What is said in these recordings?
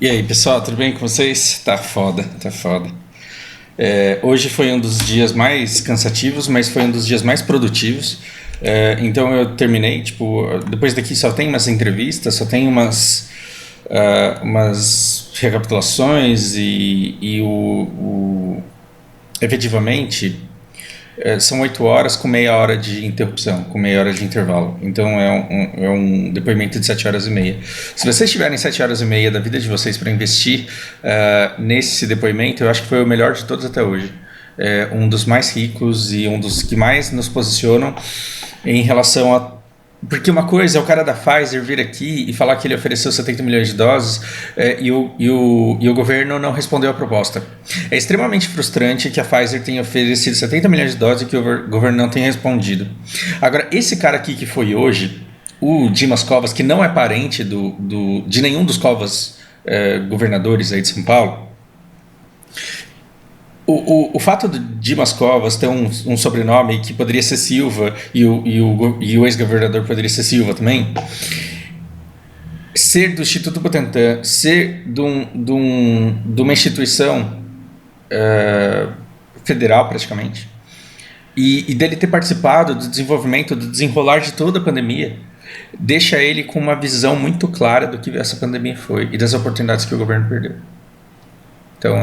E aí, pessoal, tudo bem com vocês? Tá foda, tá foda. Hoje foi um dos dias mais cansativos, mas foi um dos dias mais produtivos. Então eu terminei, tipo, depois daqui só tem umas entrevistas, só tem umas recapitulações efetivamente são 8 horas com meia hora de interrupção, com meia hora de intervalo. Então é um depoimento de 7 horas e meia. Se vocês tiverem 7 horas e meia da vida de vocês para investir nesse depoimento, eu acho que foi o melhor de todos até hoje. Um dos mais ricos e um dos que mais nos posicionam em relação a. Porque uma coisa é o cara da Pfizer vir aqui e falar que ele ofereceu 70 milhões de doses e o governo não respondeu a proposta. É extremamente frustrante que a Pfizer tenha oferecido 70 milhões de doses e que o governo não tenha respondido. Agora, esse cara aqui que foi hoje, o Dimas Covas, que não é parente de nenhum dos Covas governadores aí de São Paulo. O fato de Dimas Covas ter um sobrenome que poderia ser Silva e o ex-governador poderia ser Silva também, ser do Instituto Butantan, ser de uma instituição federal praticamente, e dele ter participado do desenvolvimento, do desenrolar de toda a pandemia, deixa ele com uma visão muito clara do que essa pandemia foi e das oportunidades que o governo perdeu. Então,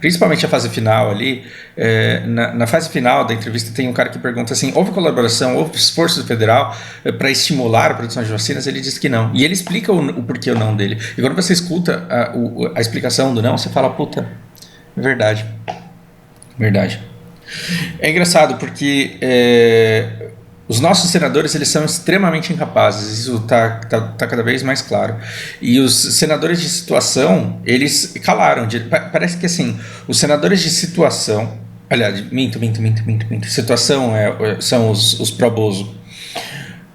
principalmente a fase final ali, na fase final da entrevista tem um cara que pergunta assim, houve colaboração, houve esforço federal para estimular a produção de vacinas? Ele diz que não. E ele explica o porquê o não dele. E quando você escuta a explicação do não, você fala, puta, é verdade. Verdade. É engraçado porque os nossos senadores, eles são extremamente incapazes, isso está cada vez mais claro. E os senadores de situação, eles calaram. Parece que assim, os senadores de situação, aliás, minto. Situação são os pró-Bozo.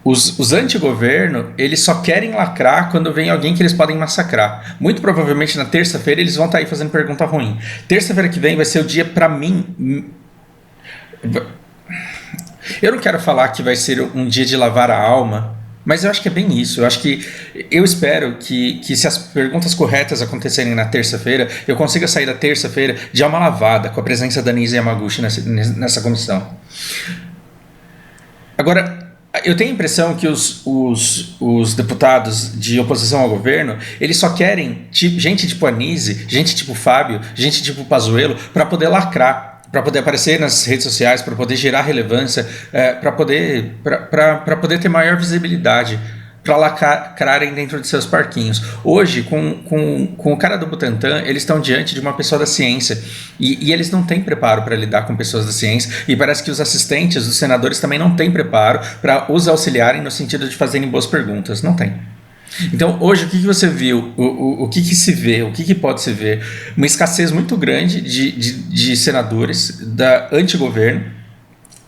Os anti-governo, eles só querem lacrar quando vem alguém que eles podem massacrar. Muito provavelmente na terça-feira eles vão estar aí fazendo pergunta ruim. Terça-feira que vem vai ser o dia para mim. Eu não quero falar que vai ser um dia de lavar a alma, mas eu acho que é bem isso. Eu espero que se as perguntas corretas acontecerem na terça-feira, eu consiga sair da terça-feira de alma lavada com a presença da Nise Yamaguchi nessa comissão. Agora, eu tenho a impressão que os deputados de oposição ao governo, eles só querem gente tipo a Nise, gente tipo Fábio, gente tipo Pazuello, para poder lacrar, para poder aparecer nas redes sociais, para poder gerar relevância, para poder ter maior visibilidade, para lacrarem dentro de seus parquinhos. Hoje, com o cara do Butantan, eles estão diante de uma pessoa da ciência e eles não têm preparo para lidar com pessoas da ciência, e parece que os assistentes dos senadores também não têm preparo para os auxiliarem no sentido de fazerem boas perguntas. Não tem. Então, hoje, o que você viu? O que se vê? O que pode se ver? Uma escassez muito grande de senadores da antigoverno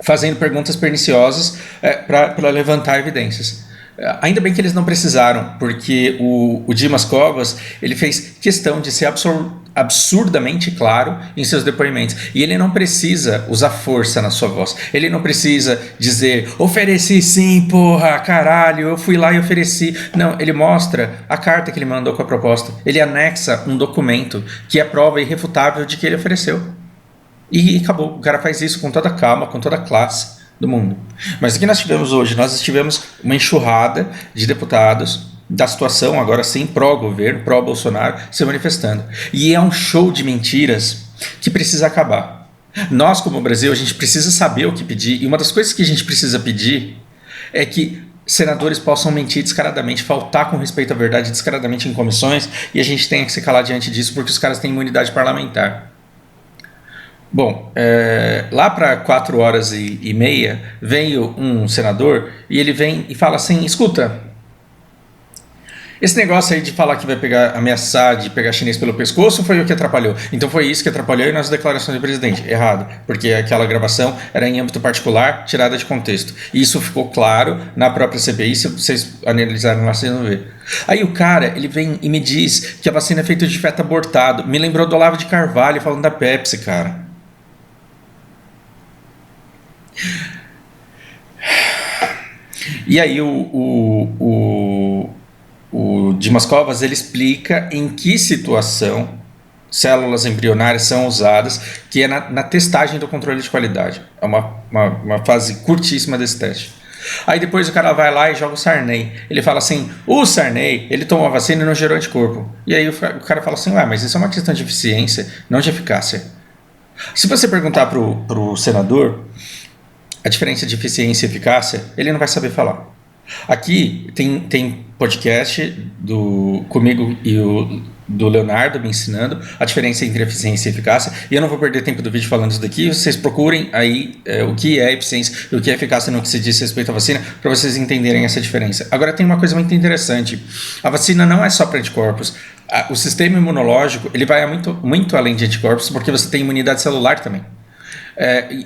fazendo perguntas perniciosas para levantar evidências. Ainda bem que eles não precisaram, porque o Dimas Covas, ele fez questão de ser absurdamente claro em seus depoimentos. E ele não precisa usar força na sua voz. Ele não precisa dizer, ofereci sim, porra, caralho, eu fui lá e ofereci. Não, ele mostra a carta que ele mandou com a proposta. Ele anexa um documento que é prova irrefutável de que ele ofereceu. E acabou. O cara faz isso com toda a calma, com toda a classe do mundo. Mas o que nós tivemos hoje? Nós tivemos uma enxurrada de deputados da situação, agora sim, pró-governo, pró-Bolsonaro, se manifestando. E é um show de mentiras que precisa acabar. Nós, como Brasil, a gente precisa saber o que pedir, e uma das coisas que a gente precisa pedir é que senadores possam mentir descaradamente, faltar com respeito à verdade descaradamente em comissões, e a gente tenha que se calar diante disso, porque os caras têm imunidade parlamentar. Bom, lá para 4 horas e meia veio um senador e ele vem e fala assim, escuta, esse negócio aí de falar que vai ameaçar de pegar chinês pelo pescoço foi o que atrapalhou. Então foi isso que atrapalhou e nossa declaração de presidente. Errado, porque aquela gravação era em âmbito particular, tirada de contexto. E isso ficou claro na própria CPI, se vocês analisarem lá, vocês vão ver. Aí o cara, ele vem e me diz que a vacina é feita de feto abortado. Me lembrou do Olavo de Carvalho falando da Pepsi, cara. E aí o Dimas Covas, ele explica em que situação células embrionárias são usadas, que é na testagem do controle de qualidade. É uma fase curtíssima desse teste. Aí depois o cara vai lá e joga o Sarney. Ele fala assim, o Sarney, ele tomou a vacina e não gerou anticorpo. E aí o cara fala assim, mas isso é uma questão de eficiência, não de eficácia. Se você perguntar pro senador a diferença de eficiência e eficácia, ele não vai saber falar. Aqui tem podcast comigo e do Leonardo me ensinando a diferença entre eficiência e eficácia, e eu não vou perder tempo do vídeo falando isso daqui. Vocês procurem aí o que é eficiência e o que é eficácia no que se diz respeito à vacina, para vocês entenderem essa diferença. Agora tem uma coisa muito interessante, a vacina não é só para anticorpos, o sistema imunológico ele vai muito, muito além de anticorpos, porque você tem imunidade celular também.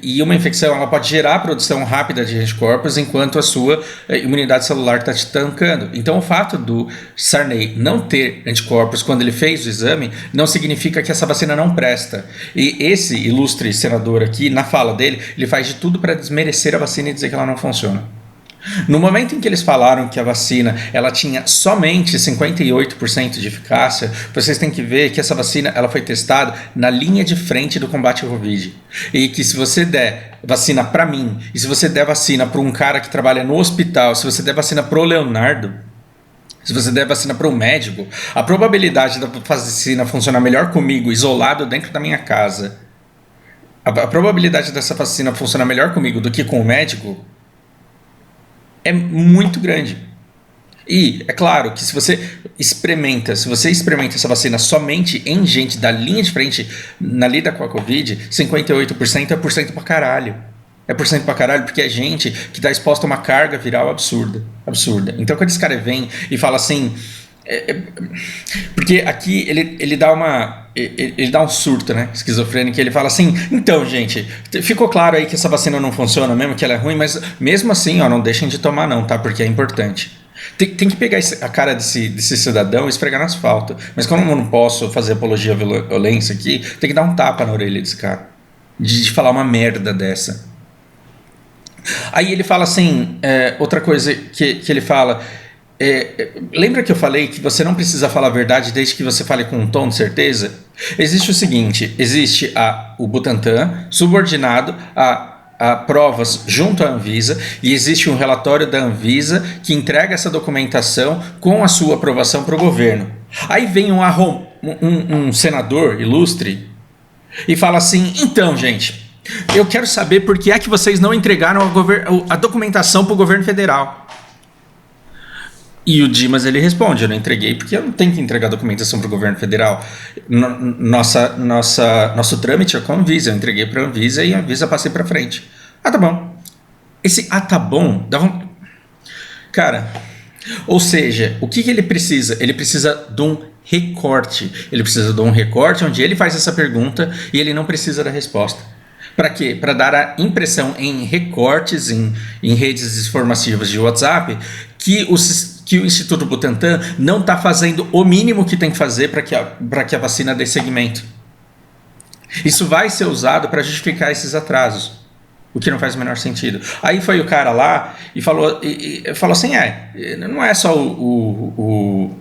E uma infecção ela pode gerar a produção rápida de anticorpos enquanto a sua imunidade celular está te tancando. Então, o fato do Sarney não ter anticorpos quando ele fez o exame não significa que essa vacina não presta. E esse ilustre senador aqui, na fala dele, ele faz de tudo para desmerecer a vacina e dizer que ela não funciona. No momento em que eles falaram que a vacina ela tinha somente 58% de eficácia, vocês têm que ver que essa vacina ela foi testada na linha de frente do combate ao Covid. E que se você der vacina para mim, e se você der vacina para um cara que trabalha no hospital, se você der vacina para o Leonardo, se você der vacina para um médico, a probabilidade da vacina funcionar melhor comigo, isolado dentro da minha casa, a probabilidade dessa vacina funcionar melhor comigo do que com o médico é muito grande. E é claro que se você experimenta essa vacina somente em gente da linha de frente na lida com a Covid, 58% é porcento pra caralho. É porcento pra caralho porque é gente que está exposta a uma carga viral absurda. Então quando esse cara vem e fala assim... porque aqui ele dá um surto, né, esquizofrênico, ele fala assim, então gente, ficou claro aí que essa vacina não funciona mesmo, que ela é ruim, mas mesmo assim, não deixem de tomar não, tá, porque é importante. Tem que pegar a cara desse cidadão e esfregar no asfalto, mas como eu não posso fazer apologia à violência aqui, tem que dar um tapa na orelha desse cara, de falar uma merda dessa. Aí ele fala assim, outra coisa que ele fala... lembra que eu falei que você não precisa falar a verdade desde que você fale com um tom de certeza? Existe o seguinte, existe o Butantan subordinado a provas junto à Anvisa e existe um relatório da Anvisa que entrega essa documentação com a sua aprovação para o governo. Aí vem um senador ilustre e fala assim, então gente, eu quero saber por que é que vocês não entregaram a documentação para o governo federal. E o Dimas ele responde, eu não entreguei porque eu não tenho que entregar documentação para o governo federal. Nosso trâmite é com a Anvisa, eu entreguei para a Anvisa e a Anvisa passei para frente. Tá bom. Esse tá bom, cara, ou seja, o que ele precisa? Ele precisa de um recorte. Ele precisa de um recorte onde ele faz essa pergunta e ele não precisa da resposta. Para quê? Para dar a impressão em recortes, em redes informativas de WhatsApp, que o Instituto Butantan não está fazendo o mínimo que tem que fazer para que a vacina dê seguimento. Isso vai ser usado para justificar esses atrasos, o que não faz o menor sentido. Aí foi o cara lá e falou assim, não é só o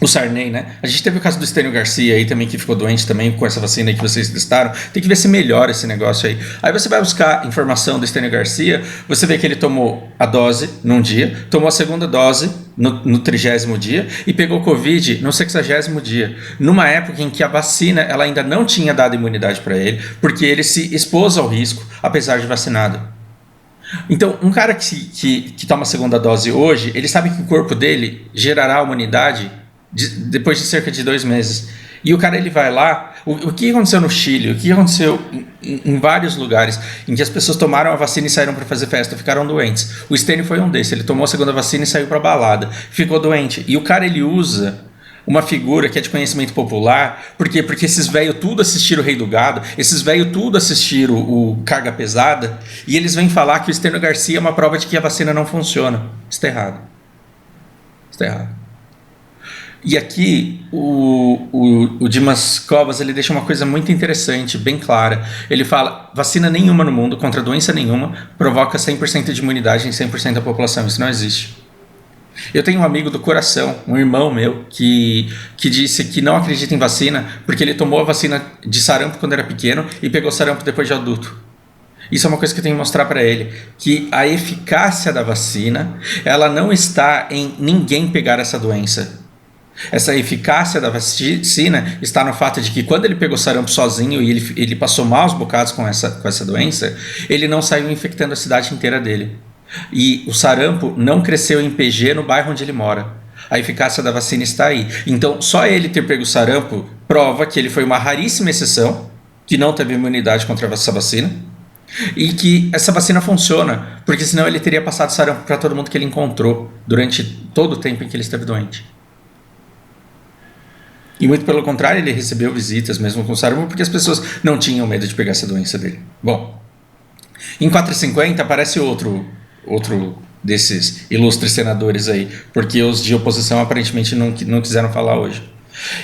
Sarney, né? A gente teve o caso do Estênio Garcia aí também, que ficou doente também com essa vacina aí que vocês testaram. Tem que ver se melhora esse negócio aí. Aí você vai buscar informação do Estênio Garcia, você vê que ele tomou a dose num dia, tomou a segunda dose no 30º dia e pegou Covid no 60º dia. Numa época em que a vacina ela ainda não tinha dado imunidade para ele, porque ele se expôs ao risco, apesar de vacinado. Então, um cara que toma a segunda dose hoje, ele sabe que o corpo dele gerará a imunidade depois de cerca de 2 meses. E o cara ele vai lá, o que aconteceu no Chile, o que aconteceu em vários lugares em que as pessoas tomaram a vacina e saíram para fazer festa, ficaram doentes. O Stênio foi um desses, ele tomou a segunda vacina e saiu para balada, ficou doente. E o cara ele usa uma figura que é de conhecimento popular, por quê? Porque esses velhos tudo assistiram o Rei do Gado, esses velhos tudo assistiram o Carga Pesada, e eles vêm falar que o Estênio Garcia é uma prova de que a vacina não funciona. Isso está errado. Isso está errado. E aqui o Dimas Covas ele deixa uma coisa muito interessante, bem clara. Ele fala, vacina nenhuma no mundo, contra doença nenhuma, provoca 100% de imunidade em 100% da população. Isso não existe. Eu tenho um amigo do coração, um irmão meu, que disse que não acredita em vacina porque ele tomou a vacina de sarampo quando era pequeno e pegou sarampo depois de adulto. Isso é uma coisa que eu tenho que mostrar para ele, que a eficácia da vacina, ela não está em ninguém pegar essa doença. Essa eficácia da vacina está no fato de que quando ele pegou sarampo sozinho e ele passou maus bocados com essa doença, ele não saiu infectando a cidade inteira dele. E o sarampo não cresceu em PG no bairro onde ele mora. A eficácia da vacina está aí. Então, só ele ter pego sarampo prova que ele foi uma raríssima exceção, que não teve imunidade contra essa vacina, e que essa vacina funciona, porque senão ele teria passado sarampo para todo mundo que ele encontrou durante todo o tempo em que ele esteve doente. E muito pelo contrário, ele recebeu visitas mesmo com sarampo, porque as pessoas não tinham medo de pegar essa doença dele. Bom, em 450 aparece outro desses ilustres senadores aí, porque os de oposição aparentemente não quiseram falar hoje.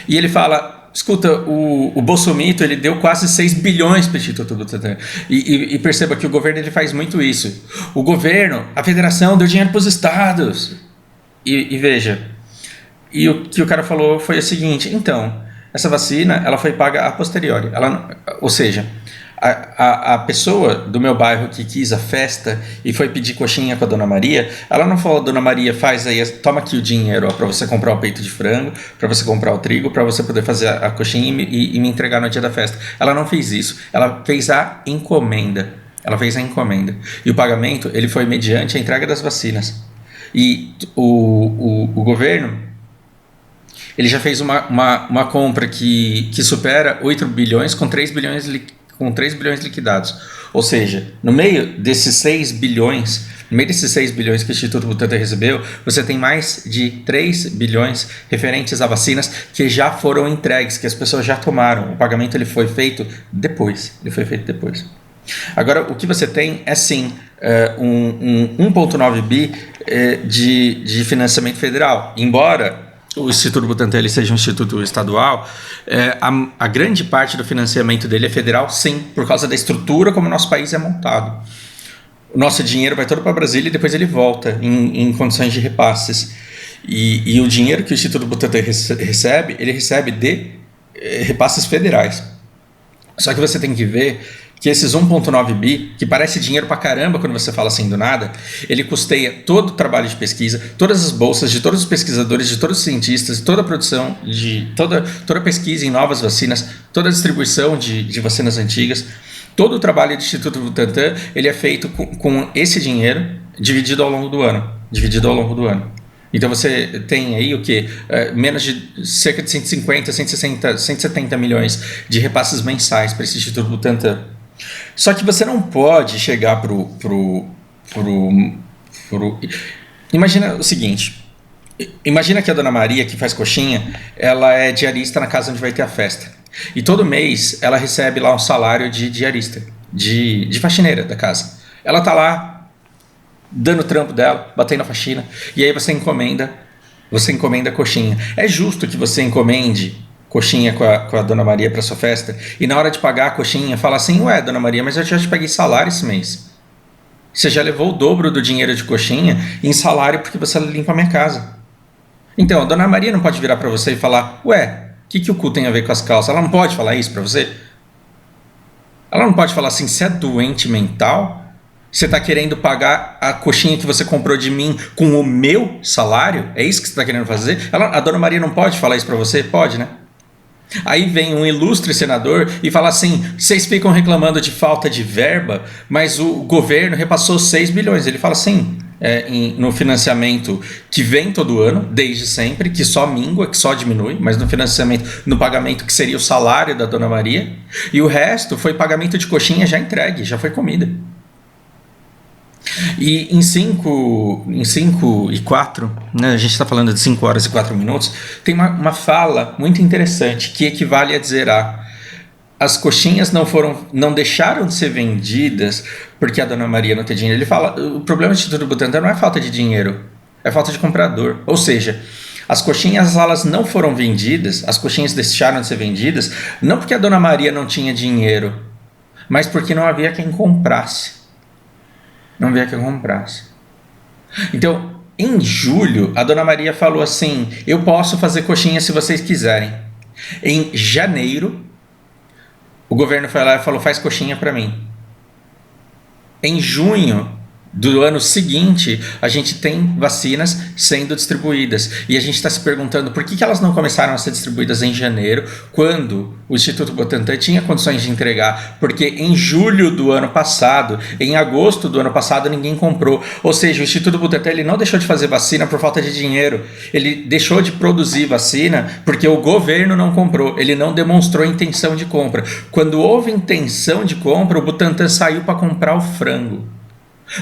E ele fala, escuta, o Bolsomito, ele deu quase 6 bilhões para o Instituto Butantan. E perceba que o governo ele faz muito isso. O governo, a federação deu dinheiro para os estados. E veja, e o que o cara falou foi o seguinte, então, essa vacina, ela foi paga a posteriori. Ou seja, a pessoa do meu bairro que quis a festa e foi pedir coxinha com a Dona Maria, ela não falou, Dona Maria, faz aí, toma aqui o dinheiro para você comprar o peito de frango, para você comprar o trigo, para você poder fazer a coxinha e me entregar no dia da festa. Ela não fez isso, ela fez a encomenda. E o pagamento, ele foi mediante a entrega das vacinas. E o governo, ele já fez uma compra que supera 8 bilhões com 3 bilhões liquidados. Ou seja, no meio desses 6 bilhões que o Instituto Butantan recebeu, você tem mais de 3 bilhões referentes a vacinas que já foram entregues, que as pessoas já tomaram. O pagamento ele foi feito depois. Agora, o que você tem é sim um 1,9 bi de financiamento federal. Embora o Instituto Butantan ele seja um instituto estadual, a grande parte do financiamento dele é federal, sim, por causa da estrutura como o nosso país é montado. O nosso dinheiro vai todo para Brasília e depois ele volta em condições de repasses. E o dinheiro que o Instituto Butantan recebe, ele recebe de repasses federais. Só que você tem que ver que esses 1,9 bi, que parece dinheiro pra caramba quando você fala assim do nada, ele custeia todo o trabalho de pesquisa, todas as bolsas de todos os pesquisadores, de todos os cientistas, toda a produção, de toda a pesquisa em novas vacinas, toda a distribuição de vacinas antigas, todo o trabalho do Instituto Butantan, ele é feito com esse dinheiro dividido ao longo do ano. Então você tem aí o que? Menos de cerca de 150, 160, 170 milhões de repasses mensais para esse Instituto Butantan. Só que você não pode chegar Imagina o seguinte, imagina que a Dona Maria, que faz coxinha, ela é diarista na casa onde vai ter a festa. E todo mês ela recebe lá um salário de diarista, de faxineira da casa. Ela tá lá, dando o trampo dela, batendo a faxina, e aí você encomenda coxinha. É justo que você encomende coxinha com a Dona Maria para sua festa, e na hora de pagar a coxinha, fala assim, ué, Dona Maria, mas eu já te paguei salário esse mês. Você já levou o dobro do dinheiro de coxinha em salário porque você limpa a minha casa. Então, a Dona Maria não pode virar para você e falar, ué, o que o cu tem a ver com as calças? Ela não pode falar isso para você? Ela não pode falar assim, você é doente mental? Você está querendo pagar a coxinha que você comprou de mim com o meu salário? É isso que você está querendo fazer? A Dona Maria não pode falar isso para você? Pode, né? Aí vem um ilustre senador e fala assim, vocês ficam reclamando de falta de verba, mas o governo repassou 6 bilhões. Ele fala assim, no financiamento que vem todo ano, desde sempre, que só mingua, que só diminui, mas no financiamento, no pagamento que seria o salário da Dona Maria, e o resto foi pagamento de coxinha já entregue, já foi comida. E em 5 e 4, né, a gente está falando de 5 horas e 4 minutos, tem uma fala muito interessante que equivale a dizer as coxinhas não deixaram de ser vendidas porque a Dona Maria não tem dinheiro. Ele fala, o problema do Instituto Butantan não é falta de dinheiro, é falta de comprador. Ou seja, as coxinhas elas não foram vendidas, as coxinhas deixaram de ser vendidas, não porque a Dona Maria não tinha dinheiro, mas porque não havia quem comprasse. Então, Em julho, a Dona Maria falou assim: eu posso fazer coxinha se vocês quiserem. Em janeiro, o governo foi lá e falou: faz coxinha para mim. Em junho do ano seguinte, a gente tem vacinas sendo distribuídas. E a gente está se perguntando por que elas não começaram a ser distribuídas em janeiro, quando o Instituto Butantan tinha condições de entregar. Porque em julho do ano passado, em agosto do ano passado, ninguém comprou. Ou seja, o Instituto Butantan ele não deixou de fazer vacina por falta de dinheiro. Ele deixou de produzir vacina porque o governo não comprou. Ele não demonstrou intenção de compra. Quando houve intenção de compra, o Butantan saiu para comprar o frango.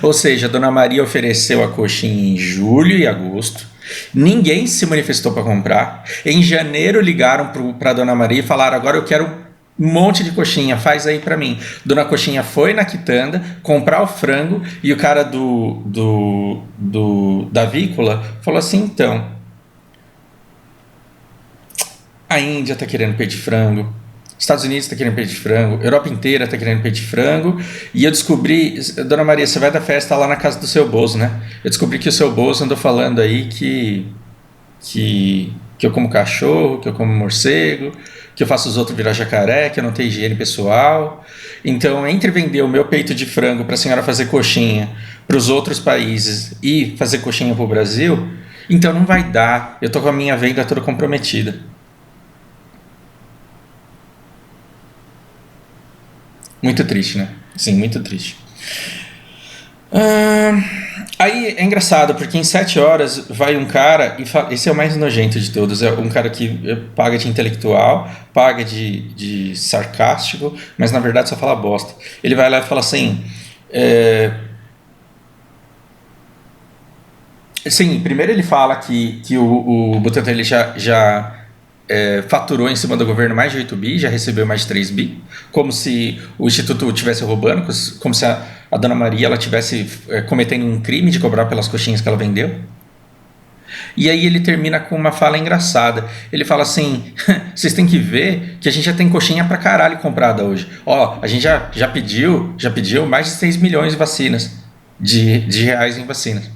Ou seja, a Dona Maria ofereceu a coxinha em julho e agosto, ninguém se manifestou para comprar. Em janeiro ligaram para a Dona Maria e falaram: agora eu quero um monte de coxinha, faz aí para mim. Dona Coxinha foi na quitanda comprar o frango e o cara da avícola falou assim: então, a Índia está querendo peito de frango, Estados Unidos está querendo peito de frango, Europa inteira está querendo peito de frango. E eu descobri, Dona Maria, você vai da festa lá na casa do seu Bozo, né? Eu descobri que o seu Bozo andou falando aí que eu como cachorro, que eu como morcego, que eu faço os outros virar jacaré, que eu não tenho higiene pessoal. Então, entre vender o meu peito de frango para a senhora fazer coxinha para os outros países e fazer coxinha para o Brasil, então não vai dar. Eu tô com a minha venda toda comprometida. Muito triste, né? Sim, muito triste. Aí é engraçado, porque em 7 horas vai um cara e fala, esse é o mais nojento de todos, é um cara que paga de intelectual, paga de sarcástico, mas na verdade só fala bosta. Ele vai lá e fala assim, sim, primeiro ele fala que o Butantan ele já faturou em cima do governo mais de 8 bi, já recebeu mais de 3 bi, como se o Instituto estivesse roubando, como se a Dona Maria ela estivesse cometendo um crime de cobrar pelas coxinhas que ela vendeu. E aí ele termina com uma fala engraçada. Ele fala assim: vocês têm que ver que a gente já tem coxinha pra caralho comprada hoje. Ó, a gente já pediu mais de 6 milhões de vacinas, de reais em vacinas.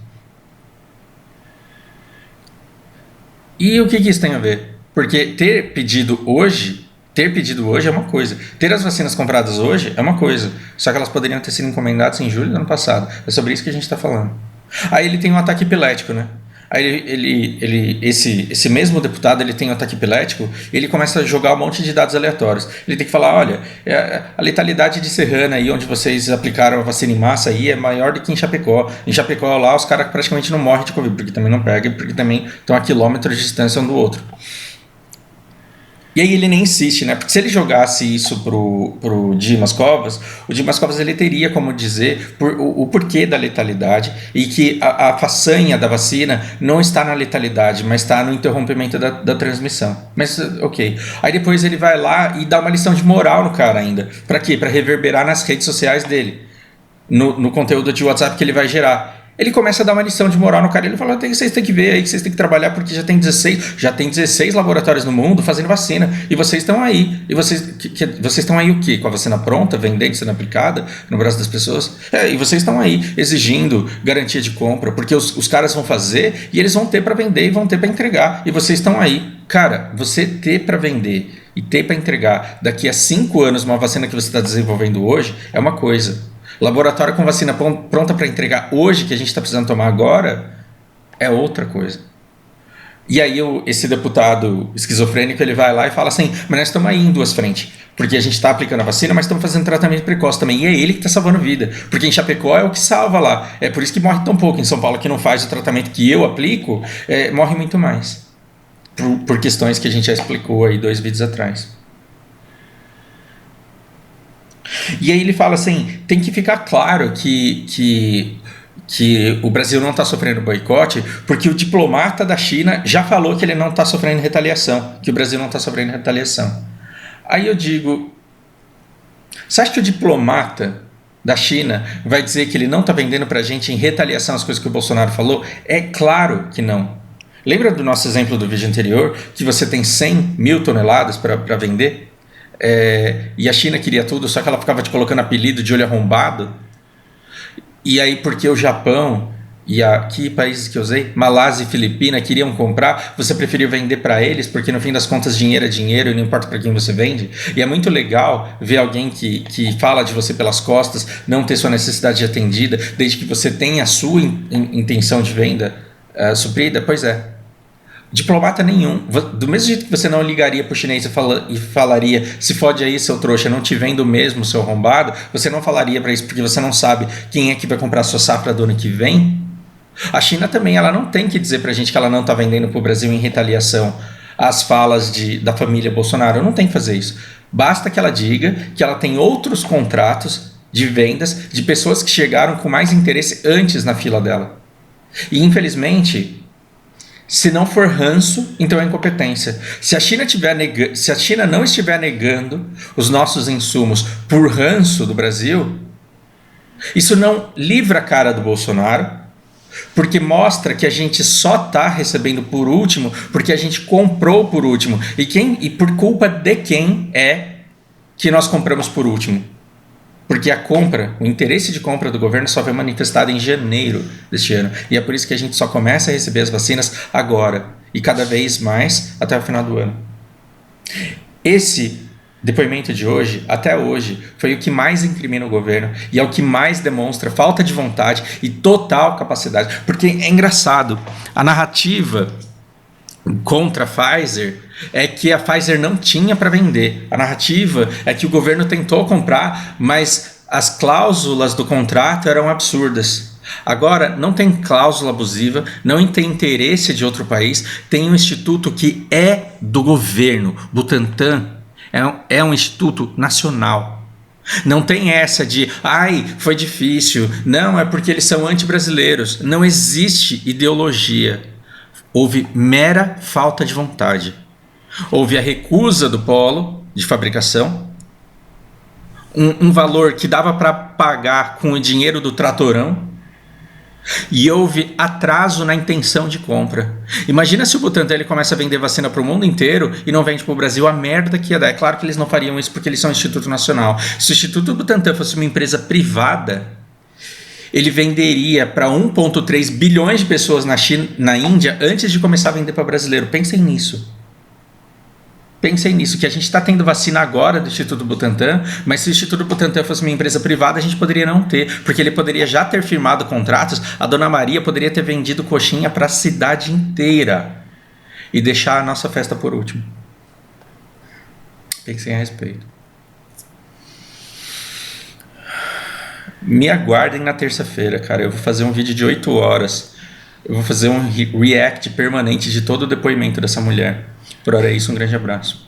E o que isso tem a ver? Porque ter pedido hoje é uma coisa. Ter as vacinas compradas hoje é uma coisa. Só que elas poderiam ter sido encomendadas em julho do ano passado. É sobre isso que a gente está falando. Aí ele tem um ataque epilético, né? Aí esse mesmo deputado ele tem um ataque epilético e ele começa a jogar um monte de dados aleatórios. Ele tem que falar: olha, a letalidade de Serrana, aí, onde vocês aplicaram a vacina em massa, aí, é maior do que em Chapecó. Em Chapecó, lá, os caras praticamente não morrem de Covid, porque também não pegam, porque também estão a quilômetros de distância um do outro. E aí ele nem insiste, né? Porque se ele jogasse isso pro Dimas Covas, o Dimas Covas ele teria como dizer o porquê da letalidade e que a façanha da vacina não está na letalidade, mas está no interrompimento da transmissão. Mas, ok. Aí depois ele vai lá e dá uma lição de moral no cara ainda. Para quê? Para reverberar nas redes sociais dele, no conteúdo de WhatsApp que ele vai gerar. Ele começa a dar uma lição de moral no cara. Ele fala: vocês têm que ver aí, que vocês têm que trabalhar, porque já tem 16 laboratórios no mundo fazendo vacina. E vocês estão aí. E vocês estão aí o quê? Com a vacina pronta, vendendo, sendo aplicada no braço das pessoas? E vocês estão aí exigindo garantia de compra, porque os caras vão fazer e eles vão ter para vender e vão ter para entregar. E vocês estão aí. Cara, você ter para vender e ter para entregar daqui a 5 anos uma vacina que você está desenvolvendo hoje é uma coisa. Laboratório com vacina pronta para entregar hoje, que a gente está precisando tomar agora, é outra coisa. E aí esse deputado esquizofrênico ele vai lá e fala assim: mas nós estamos aí em duas frentes, porque a gente está aplicando a vacina, mas estamos fazendo tratamento precoce também, e é ele que está salvando vida, porque em Chapecó é o que salva lá, é por isso que morre tão pouco. Em São Paulo, que não faz o tratamento que eu aplico, morre muito mais, por questões que a gente já explicou aí 2 vídeos atrás. E aí ele fala assim: tem que ficar claro que o Brasil não está sofrendo boicote, porque o diplomata da China já falou que ele não está sofrendo retaliação, que o Brasil não está sofrendo retaliação. Aí eu digo: você acha que o diplomata da China vai dizer que ele não está vendendo para a gente em retaliação às coisas que o Bolsonaro falou? É claro que não. Lembra do nosso exemplo do vídeo anterior, que você tem 100 mil toneladas para vender? E a China queria tudo, só que ela ficava te colocando apelido de olho arrombado. E aí porque o Japão e que países que eu usei, Malásia e Filipina, queriam comprar, você preferiu vender para eles, porque no fim das contas dinheiro é dinheiro e não importa para quem você vende. E é muito legal ver alguém que fala de você pelas costas, não ter sua necessidade atendida, desde que você tenha a sua intenção de venda suprida. Pois é. Diplomata nenhum, do mesmo jeito que você não ligaria pro chinês e falaria: se fode aí, seu trouxa, não te vendo mesmo, seu arrombado, você não falaria para isso porque você não sabe quem é que vai comprar a sua safra do ano que vem. A China também, ela não tem que dizer pra gente que ela não tá vendendo pro Brasil em retaliação às falas da família Bolsonaro. Não tem que fazer isso. Basta que ela diga que ela tem outros contratos de vendas de pessoas que chegaram com mais interesse antes na fila dela. E infelizmente, se não for ranço, então é incompetência. Se a China não estiver negando os nossos insumos por ranço do Brasil, isso não livra a cara do Bolsonaro, porque mostra que a gente só está recebendo por último porque a gente comprou por último. E por culpa de quem é que nós compramos por último? Porque o interesse de compra do governo só foi manifestado em janeiro deste ano. E é por isso que a gente só começa a receber as vacinas agora. E cada vez mais até o final do ano. Esse depoimento de hoje, até hoje, foi o que mais incrimina o governo. E é o que mais demonstra falta de vontade e total capacidade. Porque é engraçado, a narrativa contra a Pfizer é que a Pfizer não tinha para vender. A narrativa é que o governo tentou comprar, mas as cláusulas do contrato eram absurdas. Agora, não tem cláusula abusiva, não tem interesse de outro país, tem um instituto que é do governo. Butantan é um instituto nacional. Não tem essa de, foi difícil, não, é porque eles são anti-brasileiros. Não existe ideologia. Houve mera falta de vontade. Houve a recusa do polo de fabricação, um valor que dava para pagar com o dinheiro do tratorão, e houve atraso na intenção de compra. Imagina se o Butantan ele começa a vender vacina para o mundo inteiro e não vende para o Brasil, a merda que ia dar. É claro que eles não fariam isso porque eles são um Instituto Nacional. Se o Instituto Butantan fosse uma empresa privada, ele venderia para 1,3 bilhões de pessoas na Índia antes de começar a vender para brasileiro. Pensem nisso. Pensem nisso, que a gente está tendo vacina agora do Instituto Butantan, mas se o Instituto Butantan fosse uma empresa privada, a gente poderia não ter, porque ele poderia já ter firmado contratos, a Dona Maria poderia ter vendido coxinha para a cidade inteira e deixar a nossa festa por último. Pensem a respeito. Me aguardem na terça-feira, cara. Eu vou fazer um vídeo de 8 horas. Eu vou fazer um react permanente de todo o depoimento dessa mulher. Por hora é isso, um grande abraço.